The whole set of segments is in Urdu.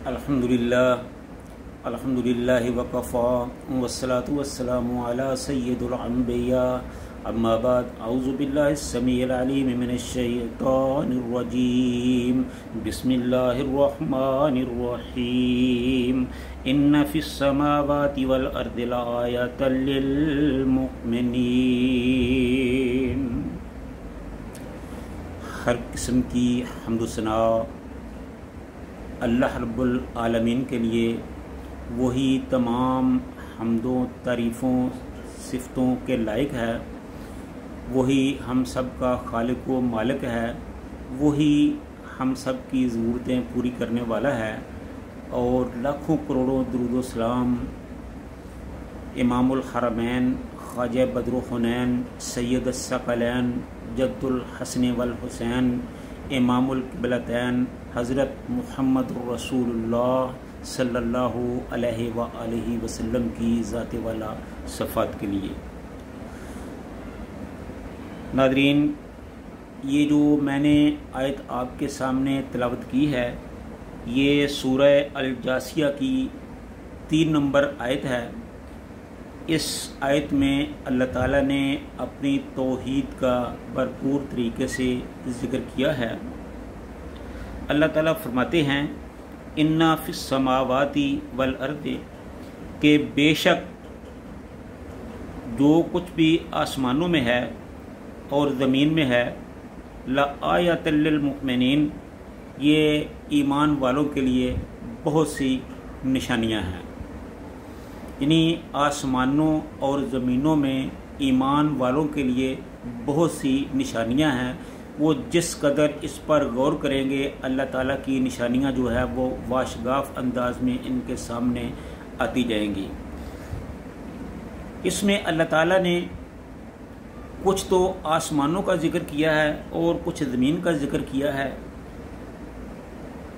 الحمدللہ وکفا والصلاة والسلام علی سید الانبیاء اما بعد اعوذ باللہ السمیع العلیم من الشیطان الرجیم بسم اللہ الرحمن الرحیم ان فی السماوات والارض لآیات للمؤمنین۔ ہر قسم کی حمد و ثنا اللہ رب العالمین کے لیے، وہی تمام حمدوں تعریفوں صفتوں کے لائق ہے، وہی ہم سب کا خالق و مالک ہے، وہی ہم سب کی ضرورتیں پوری کرنے والا ہے، اور لاکھوں کروڑوں درود و سلام امام الحرمین خواجہ بدر حنین سید الثقلین جد الحسن والحسین امام القبلتین حضرت محمد رسول اللہ صلی اللہ علیہ وآلہ وسلم کی ذات والا صفات کے لیے۔ ناظرین، یہ جو میں نے آیت آپ کے سامنے تلاوت کی ہے، یہ سورہ الجاثیہ کی 3 نمبر آیت ہے۔ اس آیت میں اللہ تعالیٰ نے اپنی توحید کا بھرپور طریقے سے ذکر کیا ہے۔ اللہ تعالیٰ فرماتے ہیں اِنَّ فِي السَّمَاوَاتِ وَالْأَرْضِ، کہ بے شک جو کچھ بھی آسمانوں میں ہے اور زمین میں ہے، لَآیَةً لِّلْمُؤْمِنِينَ، یہ ایمان والوں کے لیے بہت سی نشانیاں ہیں۔ یعنی آسمانوں اور زمینوں میں ایمان والوں کے لیے بہت سی نشانیاں ہیں۔ وہ جس قدر اس پر غور کریں گے، اللہ تعالیٰ کی نشانیاں جو ہے وہ واشگاف انداز میں ان کے سامنے آتی جائیں گی۔ اس میں اللہ تعالیٰ نے کچھ تو آسمانوں کا ذکر کیا ہے اور کچھ زمین کا ذکر کیا ہے۔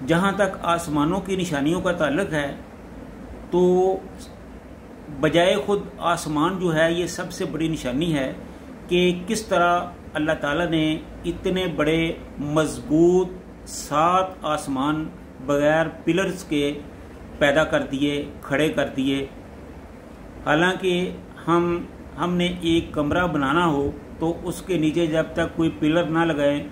جہاں تک آسمانوں کی نشانیوں کا تعلق ہے، تو بجائے خود آسمان جو ہے یہ سب سے بڑی نشانی ہے کہ کس طرح اللہ تعالیٰ نے اتنے بڑے مضبوط 7 آسمان بغیر پلرز کے پیدا کر دیے، کھڑے کر دیے۔ حالانکہ ہم نے ایک کمرہ بنانا ہو تو اس کے نیچے جب تک کوئی پلر نہ لگائیں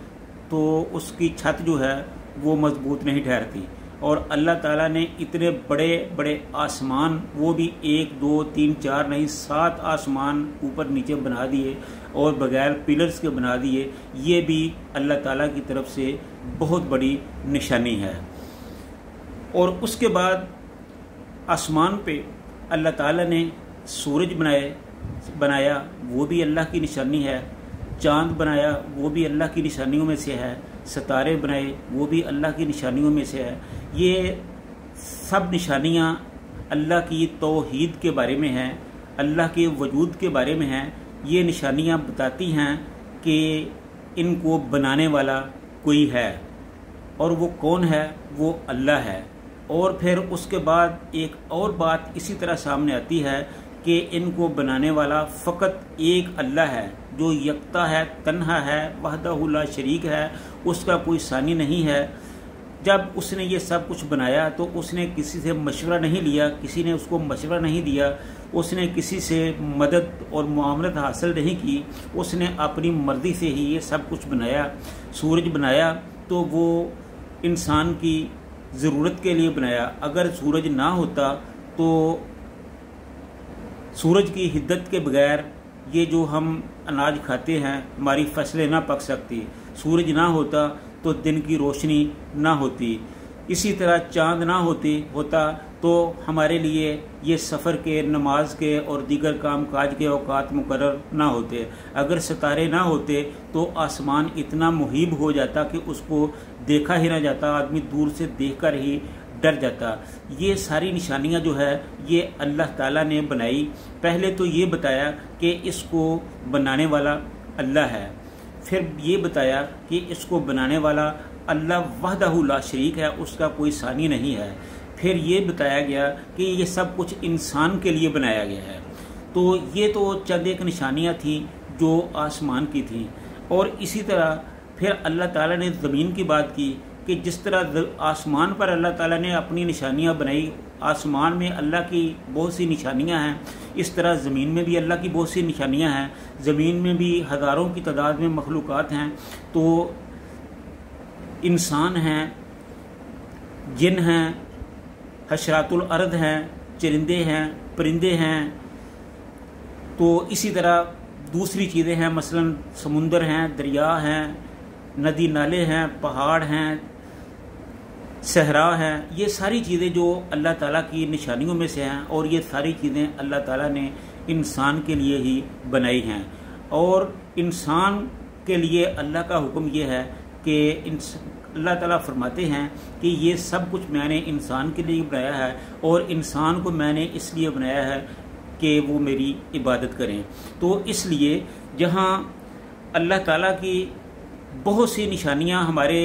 تو اس کی چھت جو ہے وہ مضبوط نہیں ٹھہرتی، اور اللہ تعالیٰ نے اتنے بڑے بڑے آسمان، وہ بھی 1 2 3 4 نہیں 7 آسمان اوپر نیچے بنا دیے اور بغیر پلرز کے بنا دیے۔ یہ بھی اللہ تعالیٰ کی طرف سے بہت بڑی نشانی ہے۔ اور اس کے بعد آسمان پہ اللہ تعالیٰ نے سورج بنایا، وہ بھی اللہ کی نشانی ہے۔ چاند بنایا، وہ بھی اللہ کی نشانیوں میں سے ہے۔ ستارے بنائے، وہ بھی اللہ کی نشانیوں میں سے ہے۔ یہ سب نشانیاں اللہ کی توحید کے بارے میں ہیں، اللہ کے وجود کے بارے میں ہیں۔ یہ نشانیاں بتاتی ہیں کہ ان کو بنانے والا کوئی ہے، اور وہ کون ہے؟ وہ اللہ ہے۔ اور پھر اس کے بعد ایک اور بات اسی طرح سامنے آتی ہے کہ ان کو بنانے والا فقط ایک اللہ ہے، جو یکتا ہے، تنہا ہے، وحدہ لا شریک ہے، اس کا کوئی ثانی نہیں ہے۔ جب اس نے یہ سب کچھ بنایا تو اس نے کسی سے مشورہ نہیں لیا، کسی نے اس کو مشورہ نہیں دیا، اس نے کسی سے مدد اور معاونت حاصل نہیں کی، اس نے اپنی مرضی سے ہی یہ سب کچھ بنایا۔ سورج بنایا تو وہ انسان کی ضرورت کے لیے بنایا۔ اگر سورج نہ ہوتا تو سورج کی حدت کے بغیر یہ جو ہم اناج کھاتے ہیں، ہماری فصلیں نہ پک سکتی۔ سورج نہ ہوتا تو دن کی روشنی نہ ہوتی۔ اسی طرح چاند نہ ہوتا تو ہمارے لیے یہ سفر کے، نماز کے اور دیگر کام کاج کے اوقات مقرر نہ ہوتے۔ اگر ستارے نہ ہوتے تو آسمان اتنا محیب ہو جاتا کہ اس کو دیکھا ہی نہ جاتا، آدمی دور سے دیکھ کر ہی ڈر جاتا۔ یہ ساری نشانیاں جو ہے یہ اللہ تعالیٰ نے بنائی۔ پہلے تو یہ بتایا کہ اس کو بنانے والا اللہ ہے، پھر یہ بتایا کہ اس کو بنانے والا اللہ وحدہ لا شریک ہے، اس کا کوئی ثانی نہیں ہے۔ پھر یہ بتایا گیا کہ یہ سب کچھ انسان کے لیے بنایا گیا ہے۔ تو یہ تو چند ایک نشانیاں تھیں جو آسمان کی تھیں۔ اور اسی طرح پھر اللہ تعالیٰ نے زمین کی بات کی کہ کہ جس طرح آسمان پر اللہ تعالیٰ نے اپنی نشانیاں بنائی، آسمان میں اللہ کی بہت سی نشانیاں ہیں، اس طرح زمین میں بھی اللہ کی بہت سی نشانیاں ہیں، زمین میں بھی ہزاروں کی تعداد میں مخلوقات ہیں، تو انسان ہیں، جن ہیں، حشرات الارض ہیں، چرندے ہیں، پرندے ہیں، تو اسی طرح دوسری چیزیں ہیں، مثلا سمندر ہیں، دریا ہیں، ندی نالے ہیں، پہاڑ ہیں، صحرا ہیں، یہ ساری چیزیں جو اللہ تعالیٰ کی نشانیوں میں سے ہیں، اور یہ ساری چیزیں اللہ تعالیٰ نے انسان کے لیے ہی بنائی ہیں۔ اور انسان کے لیے اللہ کا حکم یہ ہے کہ اللہ تعالیٰ فرماتے ہیں کہ یہ سب کچھ میں نے انسان کے لیے بنایا ہے، اور انسان کو میں نے اس لیے بنایا ہے کہ وہ میری عبادت کریں۔ تو اس لیے جہاں اللہ تعالیٰ کی بہت سی نشانیاں ہمارے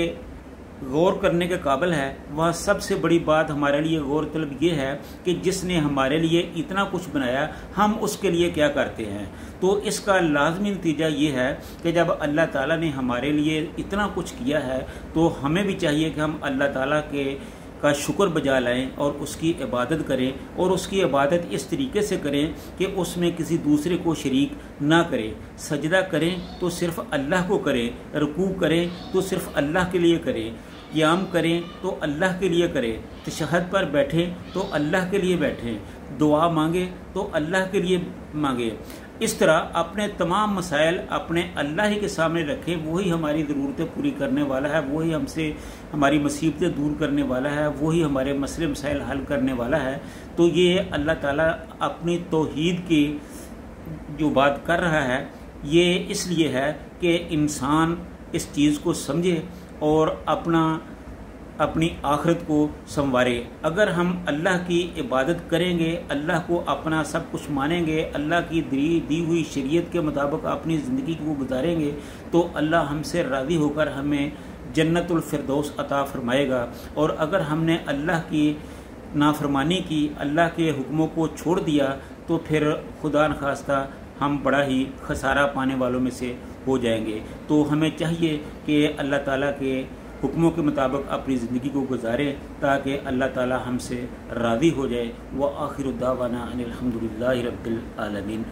غور کرنے کے قابل ہے، وہاں سب سے بڑی بات ہمارے لیے غور طلب یہ ہے کہ جس نے ہمارے لیے اتنا کچھ بنایا، ہم اس کے لیے کیا کرتے ہیں۔ تو اس کا لازمی نتیجہ یہ ہے کہ جب اللہ تعالیٰ نے ہمارے لیے اتنا کچھ کیا ہے تو ہمیں بھی چاہیے کہ ہم اللہ تعالیٰ کا شکر بجا لائیں اور اس کی عبادت کریں، اور اس کی عبادت اس طریقے سے کریں کہ اس میں کسی دوسرے کو شریک نہ کریں۔ سجدہ کریں تو صرف اللہ کو کریں، رکوع کریں تو صرف اللہ کے لیے کریں، قیام کریں تو اللہ کے لیے کریں، تشہد پر بیٹھیں تو اللہ کے لیے بیٹھیں، دعا مانگیں تو اللہ کے لیے مانگیں۔ اس طرح اپنے تمام مسائل اپنے اللہ ہی کے سامنے رکھیں، وہی ہماری ضرورتیں پوری کرنے والا ہے، وہی ہم سے ہماری مصیبتیں دور کرنے والا ہے، وہی ہمارے مسئلے مسائل حل کرنے والا ہے۔ تو یہ اللہ تعالیٰ اپنی توحید کی جو بات کر رہا ہے، یہ اس لیے ہے کہ انسان اس چیز کو سمجھے اور اپنی آخرت کو سنوارے۔ اگر ہم اللہ کی عبادت کریں گے، اللہ کو اپنا سب کچھ مانیں گے، اللہ کی دی ہوئی شریعت کے مطابق اپنی زندگی کو گزاریں گے، تو اللہ ہم سے راضی ہو کر ہمیں جنت الفردوس عطا فرمائے گا۔ اور اگر ہم نے اللہ کی نافرمانی کی، اللہ کے حکموں کو چھوڑ دیا، تو پھر خدا نخواستہ ہم بڑا ہی خسارہ پانے والوں میں سے ہو جائیں گے۔ تو ہمیں چاہیے کہ اللہ تعالیٰ کے حکموں کے مطابق اپنی زندگی کو گزاریں تاکہ اللہ تعالیٰ ہم سے راضی ہو جائے۔ وآخر دعوانا ان الحمد للہ رب العالمین۔